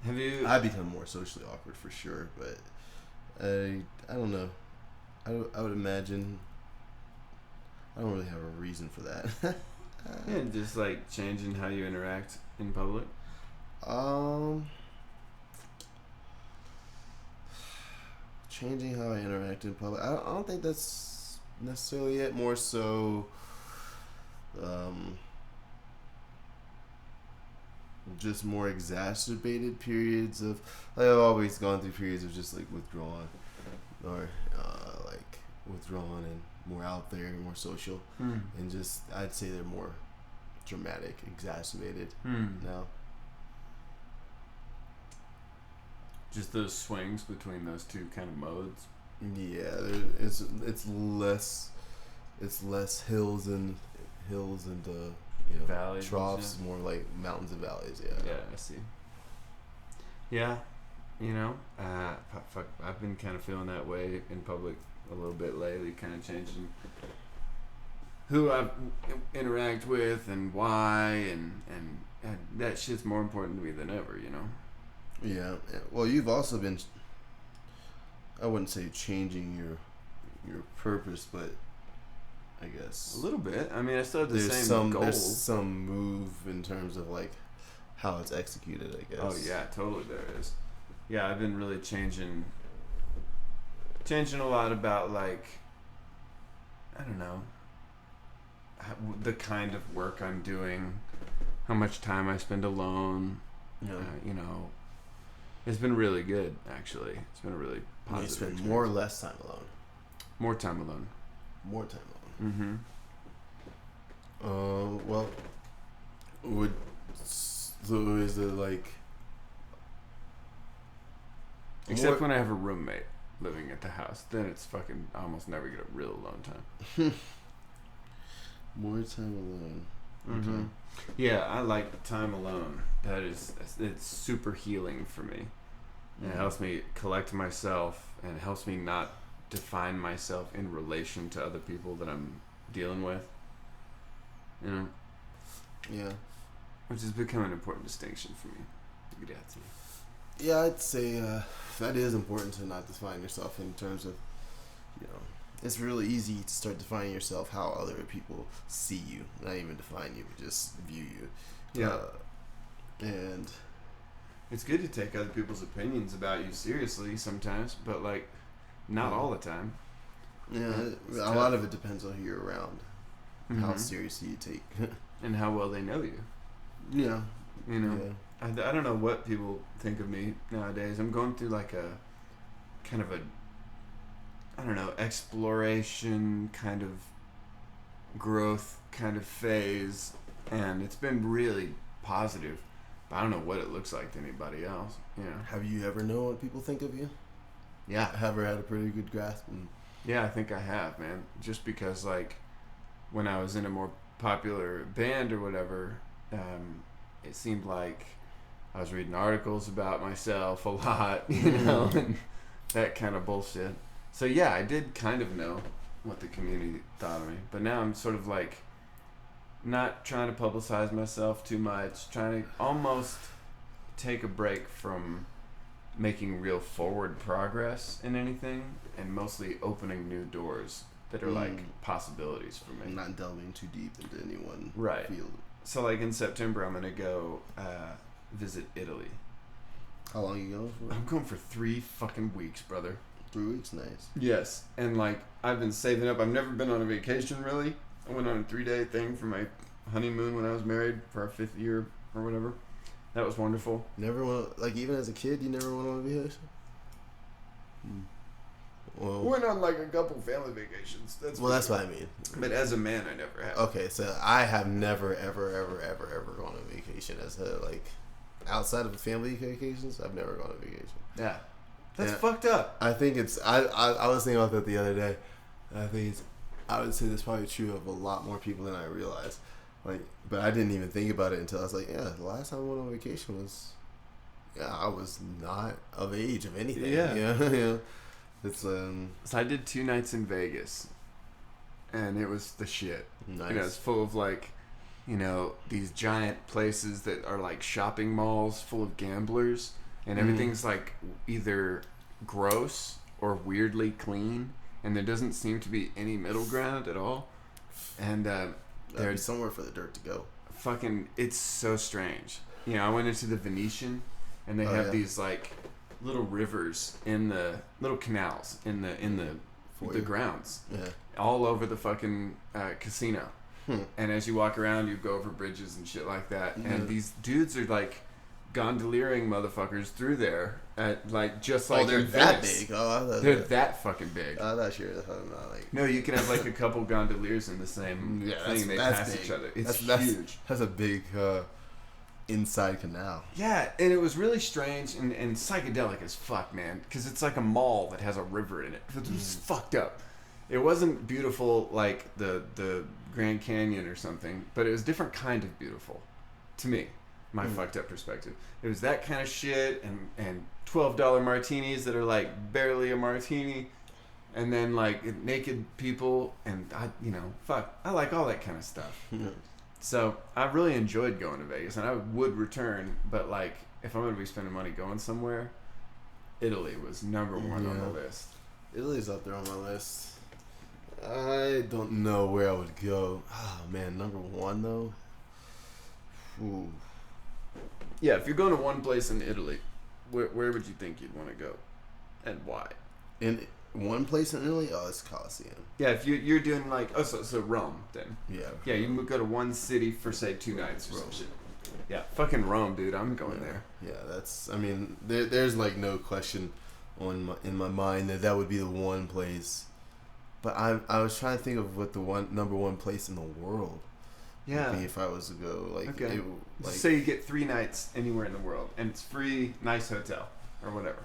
Have you? I become more socially awkward for sure, but I don't know. I would imagine I don't really have a reason for that. Yeah, just like changing how you interact in public. um, Changing how I interact in public. I don't think that's necessarily it. More so, um, just more exacerbated periods of. Like I've always gone through periods of just like withdrawing, or like withdrawn and more out there, more social, and just I'd say they're more dramatic, exacerbated now. Just those swings between those two kind of modes. Yeah, it's less hills and Valleys and troughs, shit. more like mountains and valleys. Yeah. Yeah, I see. Yeah, fuck, I've been kind of feeling that way in public a little bit lately, kind of changing who I interact with and why, and that shit's more important to me than ever, Yeah. Well, you've also been. I wouldn't say changing your purpose, but I guess A little bit. I mean, I still have the there's same goal. there's some move in terms of like how it's executed. I guess. Oh yeah, totally there is. Yeah, I've been really changing a lot about like, I don't know, the kind of work I'm doing, how much time I spend alone. Yeah. It's been really good actually. It's been a really positive. You spend experience. more or less time alone. More time alone. More time alone. Mm-hmm. Well, so is it like? Except when I have a roommate living at the house, then it's fucking I almost never get a real alone time. More time alone. Mm-hmm. Okay. Yeah, I like time alone. It's super healing for me. And it helps me collect myself and helps me not define myself in relation to other people that I'm dealing with. Yeah. Which has become an important distinction for me. Yeah, I'd say that is important to not define yourself in terms of, it's really easy to start defining yourself how other people see you. Not even define you, but just view you. Yeah. And it's good to take other people's opinions about you seriously sometimes, but like not all the time. Yeah, a lot of it depends on who you're around, how seriously you take, and how well they know you. Yeah. Yeah. I don't know what people think of me nowadays. I'm going through like a kind of exploration kind of growth kind of phase, and it's been really positive. But I don't know what it looks like to anybody else. Have you ever known what people think of you? Yeah. Have you had a pretty good grasp? Yeah, I think I have, man. Just because like when I was in a more popular band or whatever, it seemed like I was reading articles about myself a lot, and that kind of bullshit. So yeah, I did kind of know what the community thought of me, but now I'm sort of like not trying to publicize myself too much, trying to almost take a break from making real forward progress in anything, and mostly opening new doors that are like possibilities for me. Not delving too deep into any one right. field. So like in September, I'm gonna go visit Italy. How long are you going for? I'm going for 3 fucking weeks, brother. 3 weeks, nice. Yes, and like I've been saving up. I've never been on a vacation really. I went on a 3-day thing for my honeymoon when I was married for our 5th year or whatever. That was wonderful. Never went, like even as a kid, you never went on a vacation? Well, went on like a couple family vacations. That's what I mean. But as a man, I never have. Okay, so I have never, ever gone on vacation as a outside of family vacations. I've never gone on vacation. Yeah, that's fucked up. I think it's. I was thinking about that the other day. I think I would say that's probably true of a lot more people than I realize. But I didn't even think about it until I was like, yeah, the last time I went on vacation was, I was not of age of anything. Yeah. Yeah. It's So I did 2 nights in Vegas, and it was the shit. Nice. It's full of like, these giant places that are like shopping malls full of gamblers, and everything's like either gross or weirdly clean, and there doesn't seem to be any middle ground at all. And there's somewhere for the dirt to go. Fucking, it's so strange. You know, I went into the Venetian, and they have these like little rivers in the little canals in the grounds, all over the fucking casino. And as you walk around, you go over bridges and shit like that. And these dudes are like gondoliering motherfuckers through there at like just like they're that big. They're that fucking big. I thought you were talking about like. No, you can have like a couple gondoliers in the same thing. They pass big. Each other. It's huge. That's a big inside canal. Yeah, and it was really strange and psychedelic as fuck, man. Because it's like a mall that has a river in it. It was fucked up. It wasn't beautiful like the Grand Canyon or something, but it was a different kind of beautiful to me. My fucked up perspective. It was that kind of shit, and $12 martinis that are like barely a martini, and then like naked people, and I like all that kind of stuff. So I really enjoyed going to Vegas, and I would return. But like, if I'm gonna be spending money going somewhere, Italy was number one on the list. Italy's up there on my list. I don't know where I would go. Oh man, number one though. Ooh. Yeah, if you're going to one place in Italy, where would you think you'd want to go, and why? In one place in Italy, it's Colosseum. Yeah, if you're doing like so Rome then. Yeah, you would go to one city for say 2 nights or some shit. Yeah, fucking Rome, dude. I'm going there. Yeah, that's. I mean, there's like no question in my mind that would be the one place. But I was trying to think of what the number one place in the world. Yeah. Would be if I was to go like. Okay. Say you get 3 nights anywhere in the world, and it's free, nice hotel or whatever.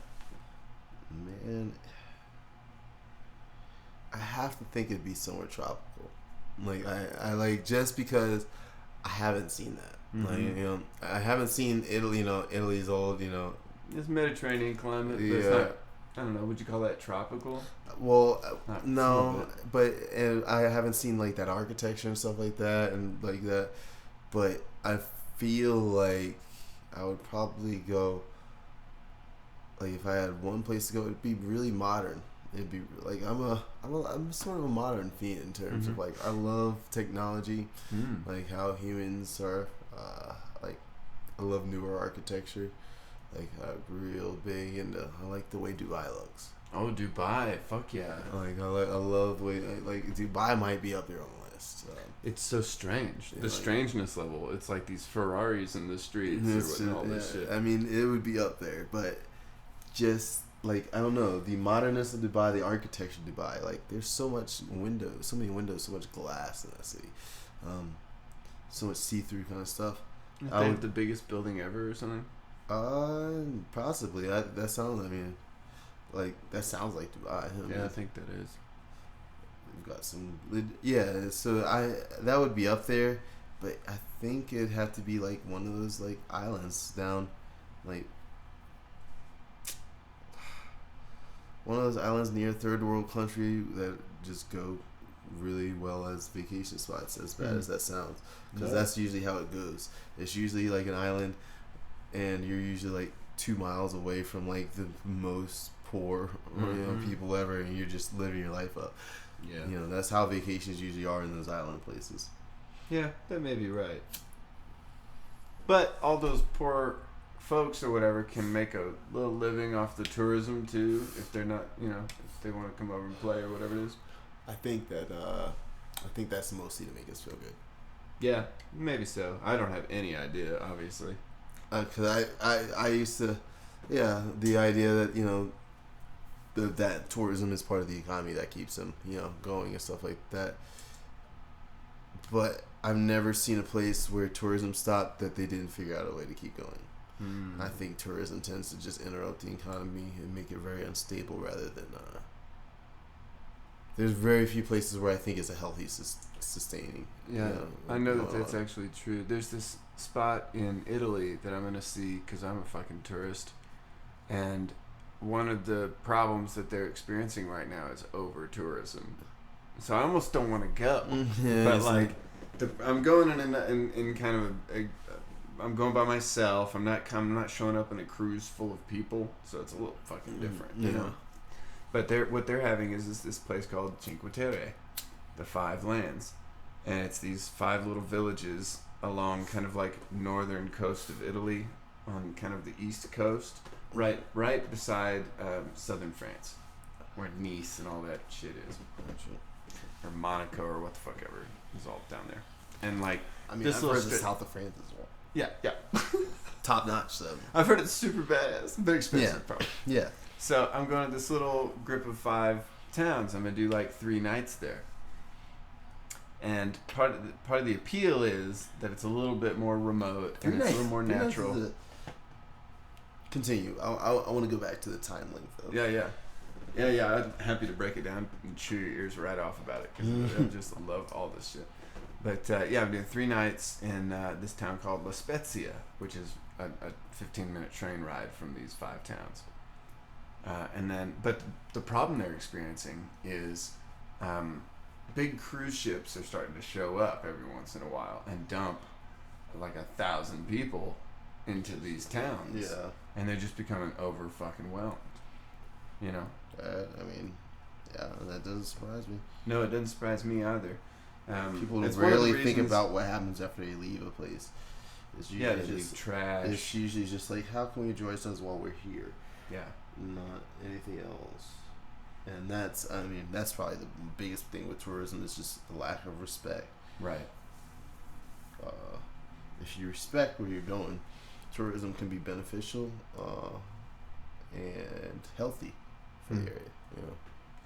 Man, I have to think it'd be somewhere tropical. Like I like just because I haven't seen that. Like I haven't seen Italy. Italy's old. It's Mediterranean climate. But it's not, I don't know. Would you call that tropical? Well, no, but I haven't seen like that architecture and stuff like that, and like that. But I feel like I would probably go. Like if I had one place to go, it'd be really modern. It'd be like I'm sort of a modern fiend in terms of like I love technology, like how humans are. Like I love newer architecture. Like I'm real big into. I like the way Dubai looks. Oh, Dubai! Fuck yeah! Like I love the way like Dubai might be up there on the list. It's so strange. The strangeness level. It's like these Ferraris in the streets and all this shit. I mean, it would be up there, but just like I don't know, the modernness of Dubai, the architecture of Dubai. Like there's so much windows, so many windows, so much glass in that city. So much see-through kind of stuff. I think the biggest building ever or something. Possibly. That sounds. I mean. Like that sounds like Dubai. I think that is. We've got some. Yeah, so that would be up there, but I think it'd have to be like one of those like islands down, like one of those islands near a third world country that just go really well as vacation spots. As bad as that sounds, because that's usually how it goes. It's usually like an island, and you're usually like 2 miles away from like the most poor people ever, and you're just living your life up. Yeah, that's how vacations usually are in those island places. Yeah, that may be right. But all those poor folks or whatever can make a little living off the tourism too, if they're not, if they want to come over and play or whatever it is. I think that's mostly to make us feel good. Yeah, maybe so. I don't have any idea, obviously. Because I used to, the idea that that tourism is part of the economy that keeps them going and stuff like that. But I've never seen a place where tourism stopped that they didn't figure out a way to keep going. I think tourism tends to just interrupt the economy and make it very unstable rather than. There's very few places where I think it's a healthy sustaining. Yeah, I know that's actually true. There's this spot in Italy that I'm going to see because I'm a fucking tourist. And one of the problems that they're experiencing right now is over-tourism. So I almost don't want to go. But like, I'm going in kind of a I'm going by myself. I'm not showing up in a cruise full of people, so it's a little fucking different, you know. But what they're having is this place called Cinque Terre, the Five Lands, and it's these 5 little villages along kind of like northern coast of Italy, on kind of the east coast, right beside southern France, where Nice and all that shit is, or Monaco or what the fuck ever is all down there. And like, I mean, I've heard the south of France as well. Yeah. Top notch, though. I've heard it's super badass. Very expensive, probably. Yeah. So I'm going to this little group of 5 towns. I'm gonna do like 3 nights there. And part of the appeal is that it's a little bit more remote and it's a little more natural. Continue. I want to go back to the time length, though. Yeah. I'm happy to break it down and chew your ears right off about it because I just love all this shit. But I'm doing 3 nights in this town called La Spezia, which is a 15-minute train ride from these 5 towns. But the problem they're experiencing is big cruise ships are starting to show up every once in a while and dump like 1,000 people into these towns. Yeah. And they're just becoming over fucking whelmed. You know? I mean, yeah, that doesn't surprise me. No, it doesn't surprise me either. People rarely think about what happens after they leave a place. It's usually they leave trash. It's usually just like, how can we enjoy ourselves while we're here? Yeah. Not anything else. And that's probably the biggest thing with tourism is just the lack of respect. Right. If you respect where you're going, tourism can be beneficial and healthy for the area. You know.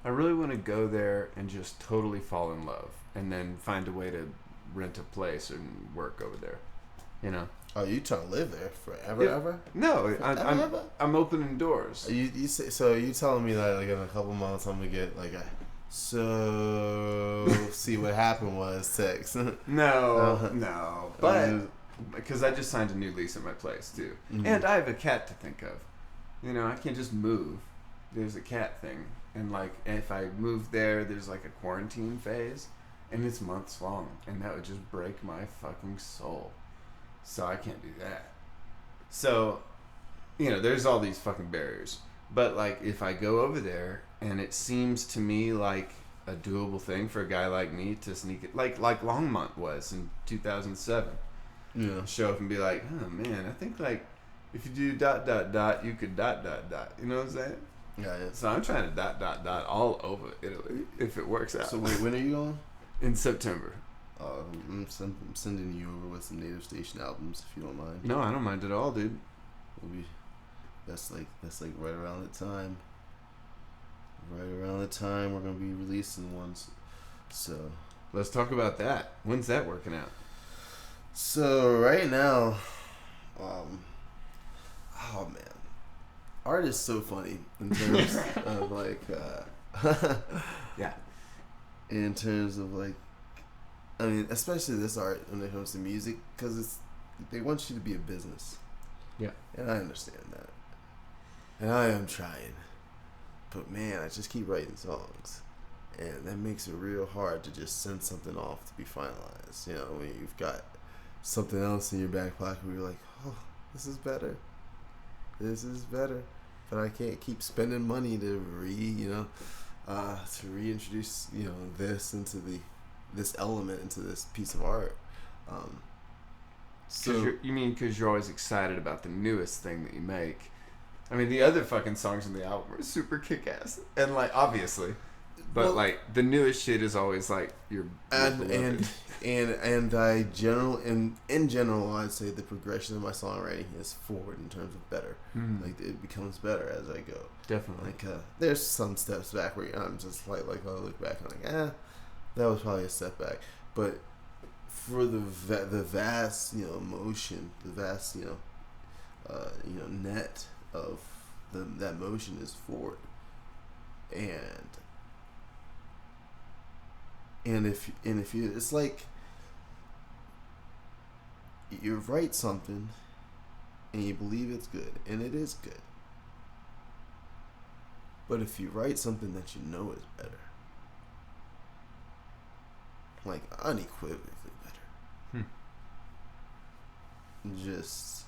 I really want to go there and just totally fall in love, and then find a way to rent a place and work over there. You know. Oh, you trying to live there forever, ever? No, I'm opening doors. You say, so you telling me that like in a couple months I'm gonna get like a see what happened was text. No, but because I just signed a new lease at my place too, and I have a cat to think of. You know, I can't just move. There's a cat thing, and like if I move there, there's like a quarantine phase, and it's months long, and that would just break my fucking soul. So I can't do that. So, you know, there's all these fucking barriers. But like, if I go over there and it seems to me like a doable thing for a guy like me to sneak it, like Longmont was in 2007. Yeah. Show up and be like, oh man, I think like if you do ... you could ... You know what I'm saying? Yeah. So I'm trying to ... all over Italy if it works out. So wait, when are you going? In September. I'm sending you over with some Native Station albums if you don't mind. No, I don't mind at all, dude. That's like right around the time. Right around the time we're gonna be releasing ones. So let's talk about that. When's that working out? So right now, oh man, art is so funny in terms of like, yeah, in terms of like. I mean, especially this art when it comes to music, because they want you to be a business. Yeah. And I understand that. And I am trying. But man, I just keep writing songs. And that makes it real hard to just send something off to be finalized. You know, when you've got something else in your back pocket where you're like, oh, this is better. This is better. But I can't keep spending money to reintroduce, you know, this element into this piece of art. So you mean because you're always excited about the newest thing that you make? I mean, the other fucking songs on the album are super kick-ass, and like obviously, but like the newest shit is always like your in general, I'd say the progression of my songwriting is forward in terms of better. Like it becomes better as I go. Definitely. Like there's some steps back where I'm just like I look back and I'm like, that was probably a setback, but for the vast, you know, motion, the vast, you know, net of that motion is forward, and if you, it's like you write something and you believe it's good, and it is good, but if you write something that you know is better. Like unequivocally better. just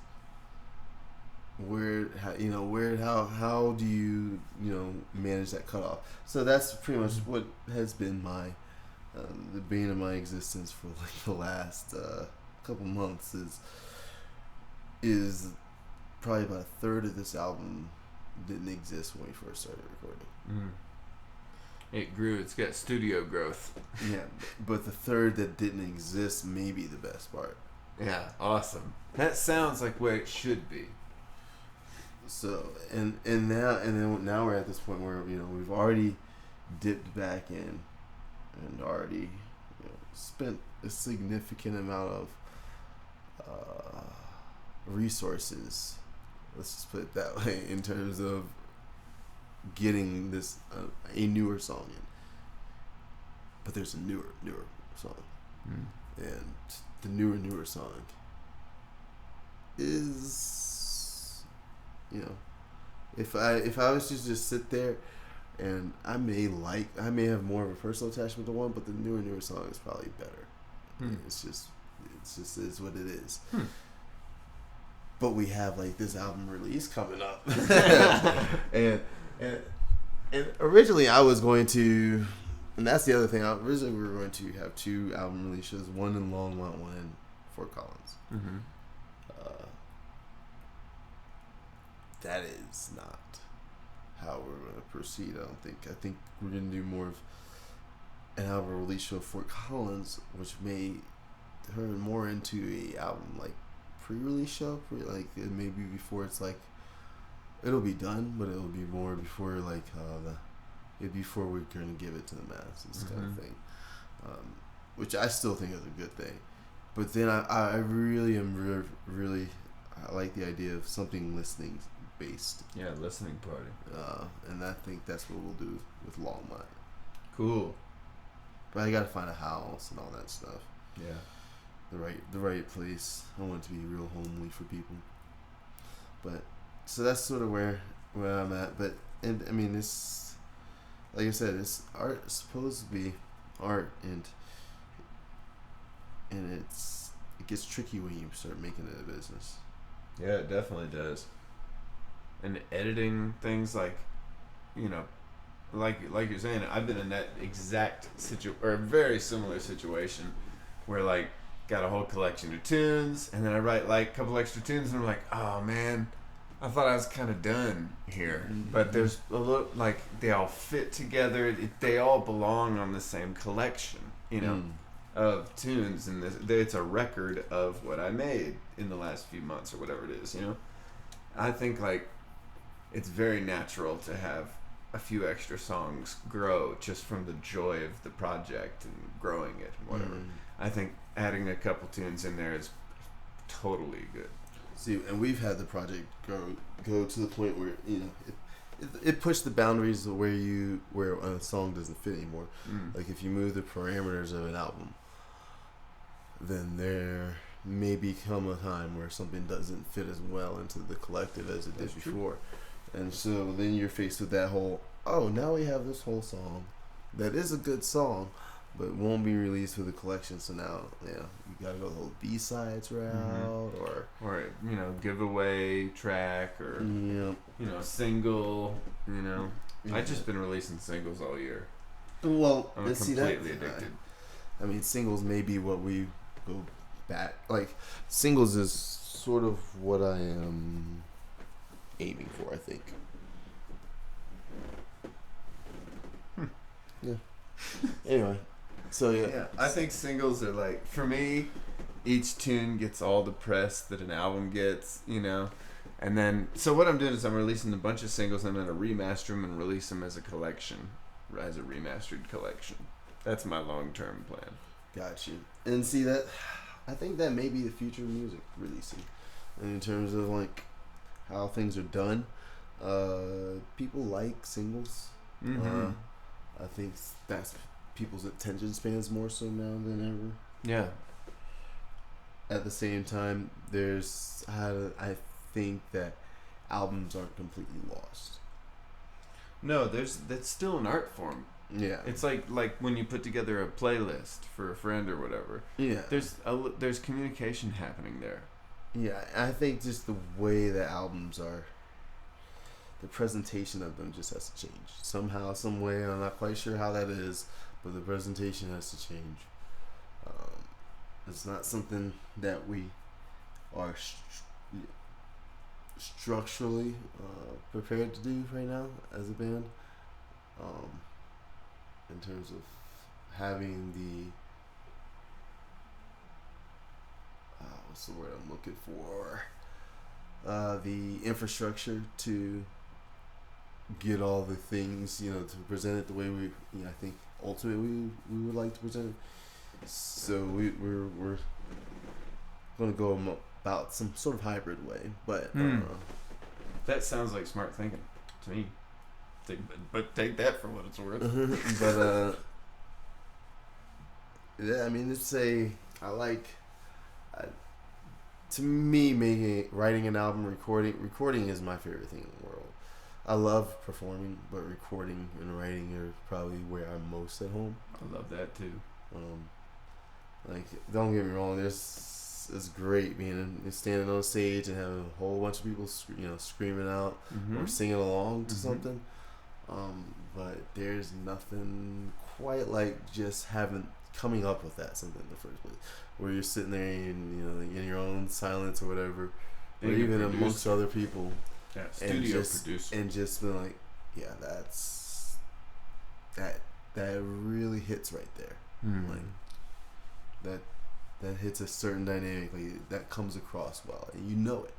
how do you manage that cutoff? So that's pretty much what has been my the bane of my existence for like the last couple months is probably about a third of this album didn't exist when we first started recording. It grew. It's got studio growth. Yeah, but the third that didn't exist may be the best part. Yeah, awesome. That sounds like where it should be. So and now we're at this point where we've already dipped back in and already spent a significant amount of resources. Let's just put it that way in terms of getting this a newer song in. But there's a newer song, and the newer song is if I was to just sit there, and I may have more of a personal attachment to one, but the newer song is probably better. It's just is what it is. But we have like this album release coming up, and originally I was going to, and that's the other thing. Originally we were going to have 2 album releases, one in Longmont, one in Fort Collins. That is not how we're going to proceed. I think we're going to do more of an album release show at Fort Collins, which may turn more into a album like pre-release show, like maybe before it's like it'll be done, but it'll be more before like before we're going to give it to the masses kind of thing, which I still think is a good thing. But then I really am really I like the idea of something listening based. Yeah, listening party. And I think that's what we'll do with Longmont. Cool. But I gotta find a house and all that stuff. Yeah. The right place. I want it to be real homely for people. But so that's sort of where I'm at. But and I mean, it's like I said, it's art. It's supposed to be art, and it gets tricky when you start making it a business. Yeah, it definitely does. And editing things like you're saying, I've been in that exact or a very similar situation where like got a whole collection of tunes, and then I write like a couple extra tunes, and I'm like, oh man, I thought I was kind of done here. But there's a little like they all fit together. They all belong on the same collection, of tunes, and it's a record of what I made in the last few months or whatever it is. I think like it's very natural to have a few extra songs grow just from the joy of the project and growing it and whatever. I think adding a couple tunes in there is totally good. See, and we've had the project go to the point where it pushed the boundaries of where a song doesn't fit anymore. Like if you move the parameters of an album, then there may become a time where something doesn't fit as well into the collective as it did before. And so then you're faced with that whole, now we have this whole song that is a good song, but won't be released for the collection. So now, you gotta go the whole B-sides route, or giveaway track, or single. I've just been releasing singles all year. Well, I'm completely addicted. I mean, singles may be what we go back. Like, singles is sort of what I am aiming for, I think. Yeah. Anyway, so yeah, I think singles are like, for me, each tune gets all the press that an album gets, and then so what I'm doing is I'm releasing a bunch of singles, and I'm going to remaster them and release them as a collection, as a remastered collection. That's my long-term plan. Got you. And see that, I think that may be the future of music releasing, and in terms of like how things are done. People like singles. I think that's people's attention spans more so now than ever. Yeah. At the same time, I think that albums aren't completely lost. No, that's still an art form. Yeah. It's like when you put together a playlist for a friend or whatever. Yeah. There's communication happening there. Yeah, I think just the way the albums are, the presentation of them just has to change somehow, some way. I'm not quite sure how that is, but the presentation has to change. Um, it's not something that we are structurally prepared to do right now as a band. Um, in terms of having the what's the word I'm looking for? The infrastructure to get all the things, to present it the way I think ultimately we would like to present it. So we're going to go about some sort of hybrid way, but that sounds like smart thinking to me. But take that for what it's worth. But yeah, I mean, to me, writing an album, recording is my favorite thing in the world. I love performing, but recording and writing are probably where I'm most at home. I love that too. Don't get me wrong. It's great standing on stage and having a whole bunch of people, screaming out or singing along to something. But there's nothing quite like just coming up with something in the first place, where you're sitting there in your own silence or whatever, or even amongst other people. Yeah, studio producer. And just been like, yeah, that really hits right there. Like that hits a certain dynamic, that comes across well, and you know it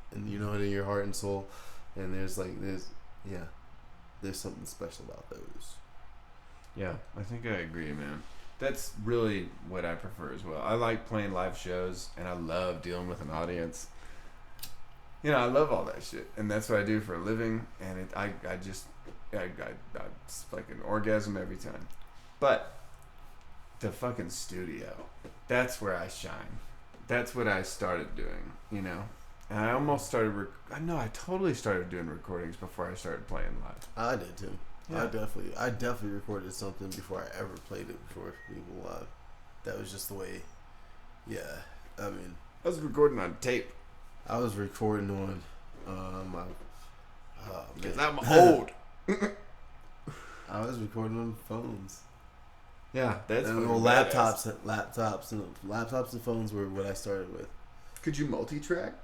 in your heart and soul. And there's something special about those. Yeah, I think I agree, man. That's really what I prefer as well. I like playing live shows, and I love dealing with an audience. I love all that shit, and that's what I do for a living. And it's like an orgasm every time. But the fucking studio, that's where I shine. That's what I started doing, And I almost started. I totally started doing recordings before I started playing live. I did too. Yeah. I definitely recorded something before I ever played it before people live. That was just the way. Yeah, I mean, I was recording on tape. I was recording on because I'm old. I was recording on phones. Yeah, that's laptops and phones were what I started with. Could you multi-track?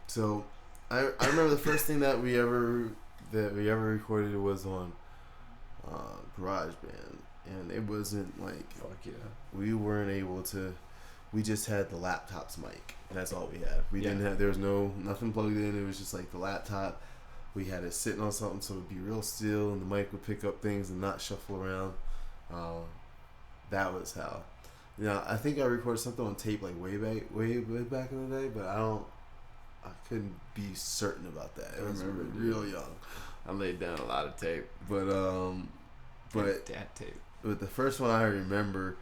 So, I remember the first thing that we ever recorded was on GarageBand, and it wasn't like, fuck yeah, we weren't able to. We just had the laptop's mic. That's all we had. We didn't have. There was nothing plugged in. It was just like the laptop. We had it sitting on something so it'd be real still, and the mic would pick up things and not shuffle around. That was how. I think I recorded something on tape like way back in the day, but I couldn't be certain about that. It was real young. I laid down a lot of tape, but that tape. But the first one I remember,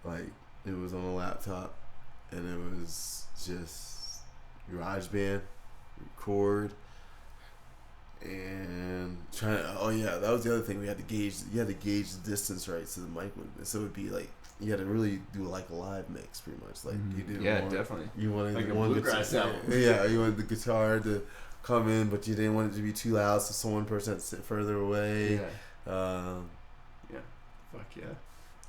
it was on a laptop, and it was just GarageBand, record, and trying to. Oh yeah, that was the other thing. We had to gauge. You had to gauge the distance right so the mic would. So it would be like. You had to really do a live mix, pretty much. You didn't. Yeah, definitely. You wanted like one bluegrass album. Yeah, you wanted the guitar to come in, but you didn't want it to be too loud, so one person had to sit further away. Yeah. Fuck yeah.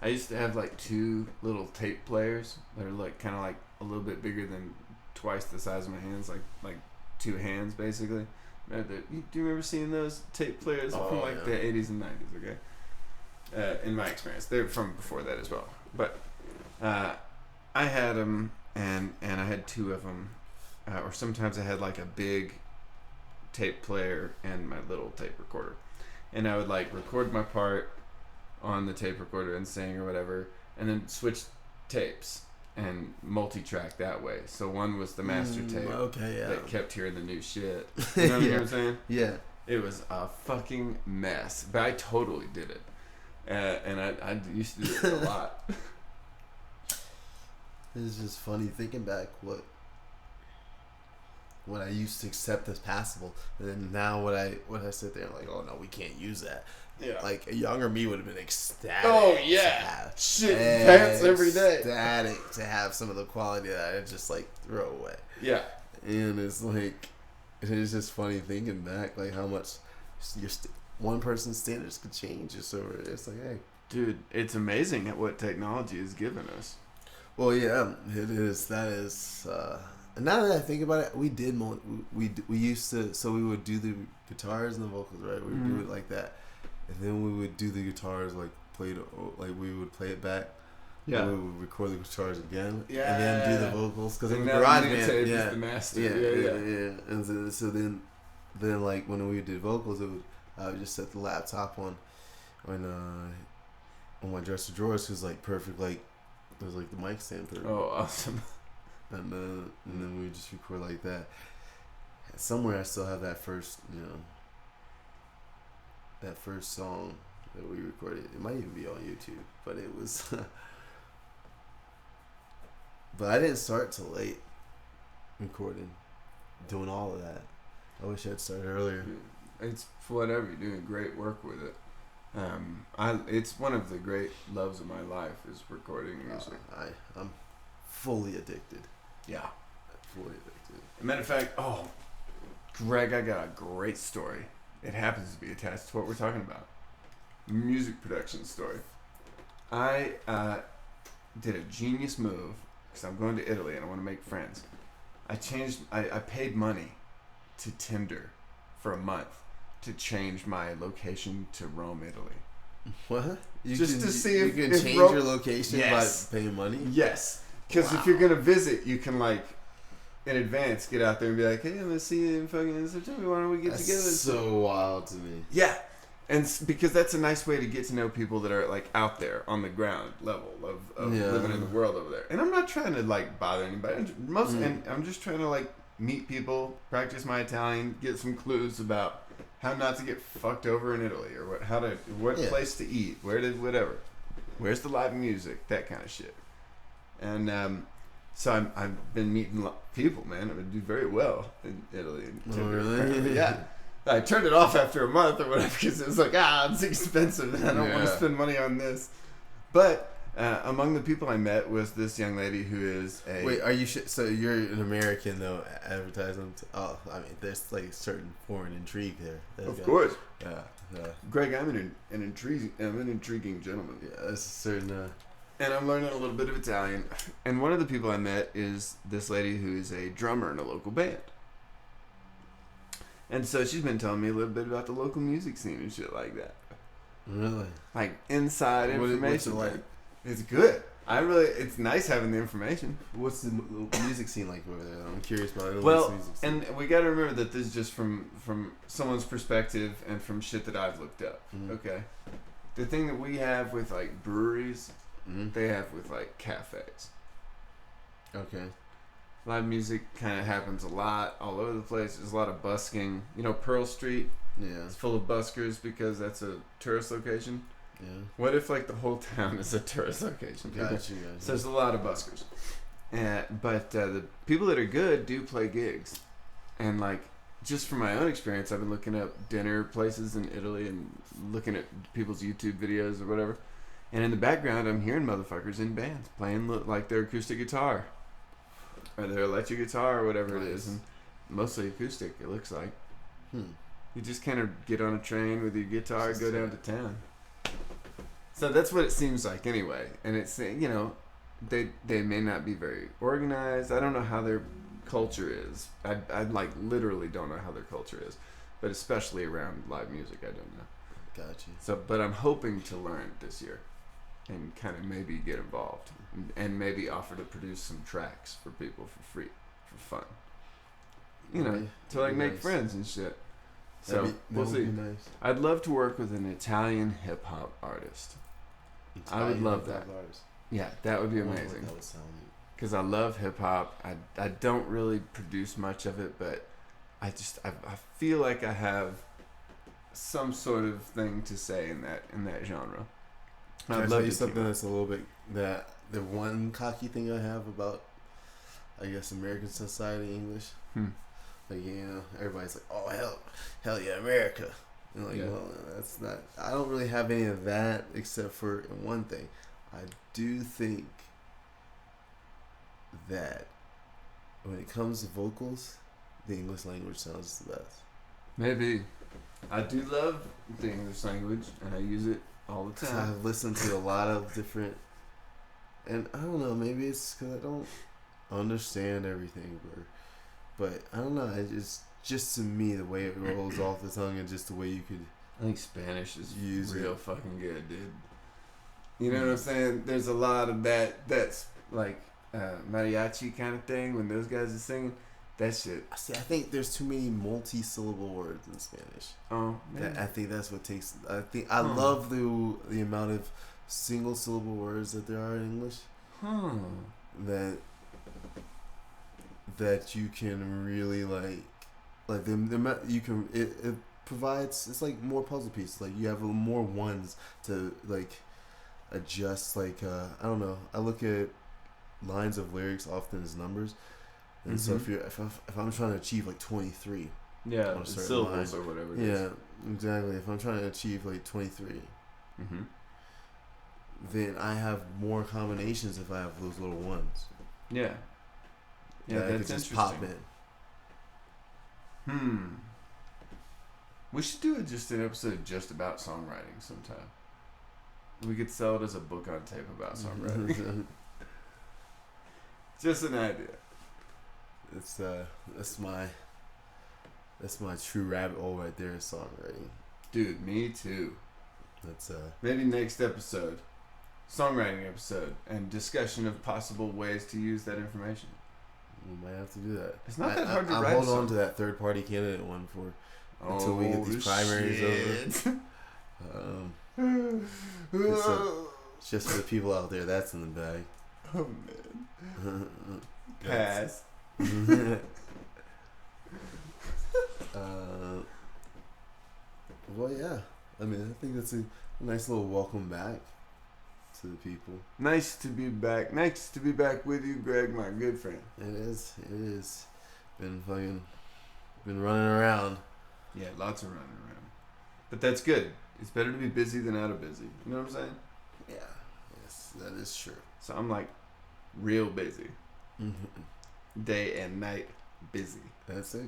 I used to have 2 little tape players that are kind of a little bit bigger than twice the size of my hands, like 2 hands basically. Do you remember seeing those tape players from the 80s and 90s? Okay. In my experience, they're from before that as well. But I had them, and I had 2 of them, or sometimes I had a big tape player and my little tape recorder, and I would record my part on the tape recorder and sing or whatever, and then switch tapes and multi-track that way. So one was the master tape that kept hearing the new shit. You know what I'm saying? Yeah. It was a fucking mess, but I totally did it. And I used to do it a lot. It's just funny thinking back what I used to accept as passable, and then now what I sit there and like, oh no, we can't use that. Yeah. Like a younger me would have been ecstatic. Oh yeah, shit pants every day. Ecstatic to have some of the quality that I just like throw away. Yeah. And it's like, it's just funny thinking back, like how much one person's standards could change. It's like, hey, dude, it's amazing at what technology has given us. Well, yeah, it is. That is. And now that I think about it, we did we used to. So we would do the guitars and the vocals, right? We would do it like that, and then we would do the guitars like we would play it back. Yeah. And we would record the guitars again. Yeah. And then do the vocals because it was GarageBand. GarageBand. Yeah. The master. Yeah. And so then like when we did vocals, I would just set the laptop on my dresser drawers, because like perfect, like it was like the mic stand perfect. Oh, awesome. And then we would just record like that. Somewhere I still have that first, that first song that we recorded. It might even be on YouTube, but it was. But I didn't start till late recording, doing all of that. I wish I'd started earlier. It's whatever, you're doing great work with it. It's one of the great loves of my life is recording music. I'm fully addicted. Yeah. Fully addicted. Matter of fact, Greg, I got a great story. It happens to be attached to what we're talking about. Music production story. I did a genius move because I'm going to Italy and I want to make friends. I paid money to Tinder for a month to change my location to Rome, Italy. What? You to see if you can change your location by paying money? Yes. Because if you're going to visit, you can like in advance get out there and be like, hey, I'm going to see you in fucking September. Why don't we get together? That's so wild to me. Yeah. And because that's a nice way to get to know people that are like out there on the ground level of living in the world over there. And I'm not trying to like bother anybody. And I'm just trying to like meet people, practice my Italian, get some clues about how not to get fucked over in Italy, or what place to eat, whatever, where's the live music, that kind of shit. And so I've been meeting people, man. I've been doing very well in Italy. Oh, really? Yeah. I turned it off after a month or whatever because it was like, it's expensive and I don't want to spend money on this. But among the people I met was this young lady who is a... Wait, are you... so you're an American, though, advertising... I mean, there's like certain foreign intrigue there. Of course. Yeah. Greg, I'm an intriguing gentleman. Yeah, there's a certain... And I'm learning a little bit of Italian. And one of the people I met is this lady who is a drummer in a local band. And so she's been telling me a little bit about the local music scene and shit like that. Really? Like inside information. What's it like? It's good. It's nice having the information. What's the music scene like over there? I'm curious about it. Well, and we got to remember that this is just from someone's perspective and from shit that I've looked up. Mm-hmm. Okay. The thing that we have with like breweries, they have with like cafes. Okay. Live music kind of happens a lot all over the place. There's a lot of busking. Pearl Street. Yeah. It's full of buskers because that's a tourist location. Yeah. What if like the whole town is a tourist location? Gotcha. So there's a lot of buskers. But the people that are good do play gigs. And like, just from my own experience, I've been looking up dinner places in Italy and looking at people's YouTube videos or whatever. And in the background, I'm hearing motherfuckers in bands playing like their acoustic guitar. Or their electric guitar or whatever it is. And mostly acoustic, it looks like. You just kind of get on a train with your guitar and go down to town. So that's what it seems like anyway. And it's, they may not be very organized. I don't know how their culture is. I like literally don't know how their culture is. But especially around live music, I don't know. Gotcha. So, but I'm hoping to learn this year. And kind of maybe get involved. And maybe offer to produce some tracks for people for free. For fun. To like make friends and shit. So, we'll see. Nice. I'd love to work with an Italian hip-hop artist. I would love that. Yeah, that would be amazing. Because I love hip-hop. I don't really produce much of it, but I feel like I have some sort of thing to say in that genre. Can I tell you something that's a little bit... The one cocky thing I have about, I guess, American society English? Like, you know, everybody's like, oh, hell yeah, America. And like, well, that's not, I don't really have any of that except for one thing. I do think that when it comes to vocals, the English language sounds the best. Maybe. I do love the English language, and I use it all the time. I've listened to a lot of different, and I don't know, maybe it's because I don't understand everything, but I don't know, just to me, the way it rolls off the tongue and just the way you could I think Spanish is use real fucking good, dude. You know what I'm saying? There's a lot of that's like mariachi kind of thing when those guys are singing. That shit. See, I think there's too many multi-syllable words in Spanish. Oh, man. I think that's what takes. I love the amount of single-syllable words that there are in English. That you can really like the you can it provides, it's like more puzzle pieces. Like you have more ones to like adjust. Like I don't know. I look at lines of lyrics often as numbers. And so if I'm trying to achieve like 23, yeah, syllables line, or whatever it is. Yeah, exactly. If I'm trying to achieve like 23, then I have more combinations if I have those little ones. Yeah, yeah, that that's I could just interesting. pop in. We should do just an episode just about songwriting sometime. We could sell it as a book on tape about songwriting. Just an idea. It's that's my true rabbit hole right there, is songwriting. Dude, me too. That's maybe next episode, songwriting episode, and discussion of possible ways to use that information. We might have to do that. It's not that hard to write. I'll hold on to that third party candidate one until we get these primaries over. It's just for the people out there. That's in the bag. Oh man. Pass. Well, yeah. I mean, I think that's a nice little welcome back to the people. Nice to be back. Nice to be back with you, Greg, my good friend. It is. Been running around. Yeah, lots of running around. But that's good. It's better to be busy than out of busy. You know what I'm saying? Yeah. Yes, that is true. So I'm like real busy. Day and night busy. That's a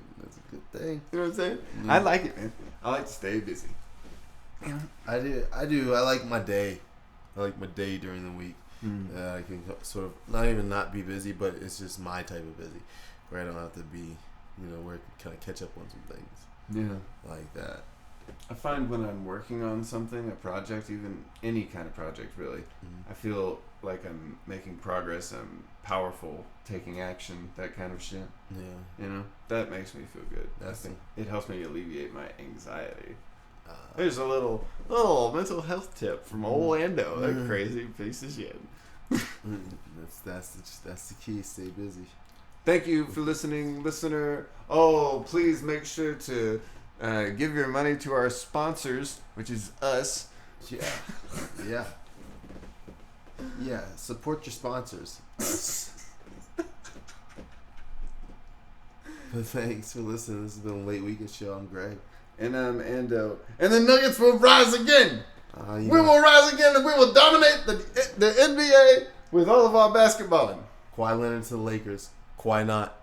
good thing. You know what I'm saying? I like it, man. I like to stay busy. I do. I like my day. I like my day during the week. I can sort of not be busy, but it's just my type of busy, where I don't have to be, where I can kind of catch up on some things. Yeah. Like that. I find when I'm working on something, a project, even any kind of project really, I feel like I'm making progress, I'm powerful, taking action, that kind of shit. Yeah. That makes me feel good. I think it helps me alleviate my anxiety. There's a little mental health tip from old Ando, that crazy piece of shit. That's the key. Stay busy. Thank you for listening, listener. Oh, please make sure to give your money to our sponsors, which is us. Yeah. Yeah. Support your sponsors. Us. But thanks for listening. This has been a late weekend show. I'm Greg. And I'm Ando. And the Nuggets will rise again. We will rise again, and we will dominate the NBA with all of our basketballing. Kawhi Leonard to the Lakers. Kawhi not.